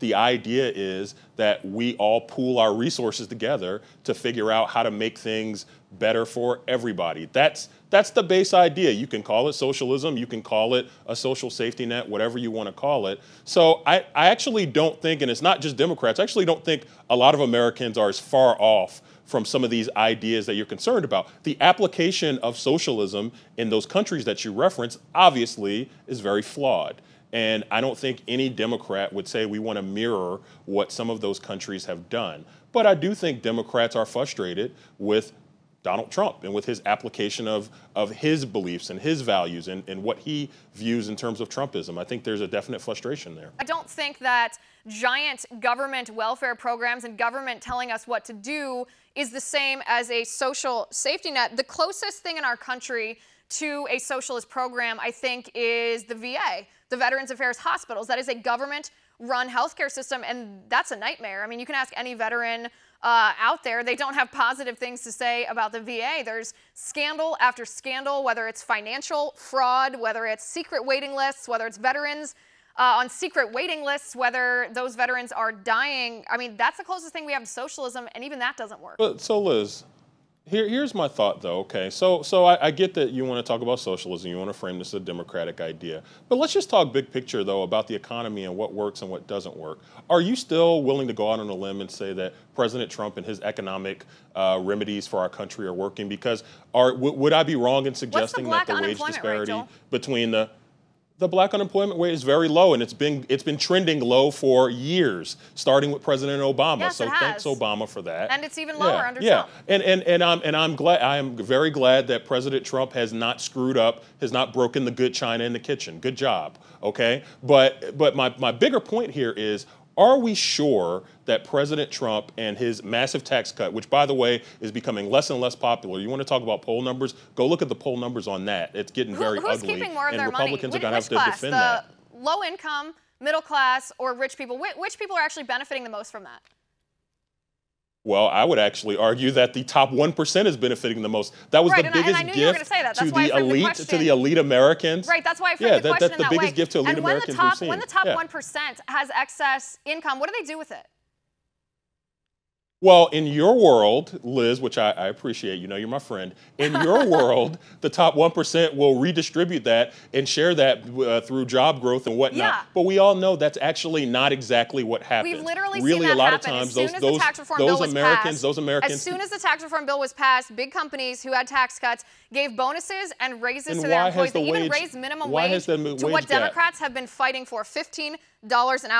The idea is that we all pool our resources together to figure out how to make things better for everybody. That's the base idea. You can call it socialism, you can call it a social safety net, whatever you want to call it. So I actually don't think, and it's not just Democrats, I actually don't think a lot of Americans are as far off from some of these ideas that you're concerned about. The application of socialism in those countries that you reference obviously is very flawed. And I don't think any Democrat would say we want to mirror what some of those countries have done. But I do think Democrats are frustrated with Donald Trump and with his application of his beliefs and his values and what he views in terms of Trumpism. I think there's a definite frustration there. I don't think that giant government welfare programs and government telling us what to do is the same as a social safety net. The closest thing in our country to a socialist program, I think, is the VA, the Veterans Affairs Hospitals. That is a government-run healthcare system, and that's a nightmare. I mean, you can ask any veteran out there. They don't have positive things to say about the VA. There's scandal after scandal, whether it's financial fraud, whether it's secret waiting lists, whether it's veterans on secret waiting lists, whether those veterans are dying. I mean, that's the closest thing we have to socialism, and even that doesn't work. But so, Liz, here's my thought, though, okay? So I get that you want to talk about socialism, you want to frame this as a democratic idea. But let's just talk big picture, though, about the economy and what works and what doesn't work. Are you still willing to go out on a limb and say that President Trump and his economic remedies for our country are working? Because would I be wrong in suggesting that the wage disparity between the black unemployment rate is very low, and it's been trending low for years, starting with President Obama. Yes, so thanks Obama for that. And it's even lower under Trump. And I'm glad. I am very glad that President Trump has not screwed up, has not broken the good china in the kitchen. Good job. Okay. But my bigger point here is, are we sure that President Trump and his massive tax cut, which, by the way, is becoming less and less popular? You want to talk about poll numbers? Go look at the poll numbers on that. It's getting very ugly. Who's keeping more of their money? Republicans are going to have to defend that. The low income, middle class, or rich people? Which people are actually benefiting the most from that? Well, I would actually argue that the top 1% is benefiting the most. That was the biggest gift to the elite Americans. Right, that's why I framed the question in that way. That's the biggest gift to elite Americans we've seen. When the top 1% has excess income, what do they do with it? Well, in your world, Liz, which I appreciate, you know you're my friend, in your world, the top 1% will redistribute that and share that through job growth and whatnot. Yeah. But we all know that's actually not exactly what happens. We've literally seen that happen. As soon as the tax reform bill was passed, as soon as the tax reform bill was passed, big companies who had tax cuts gave bonuses and raises to their employees. They even raised minimum wage to what Democrats have been fighting for, $15 an hour.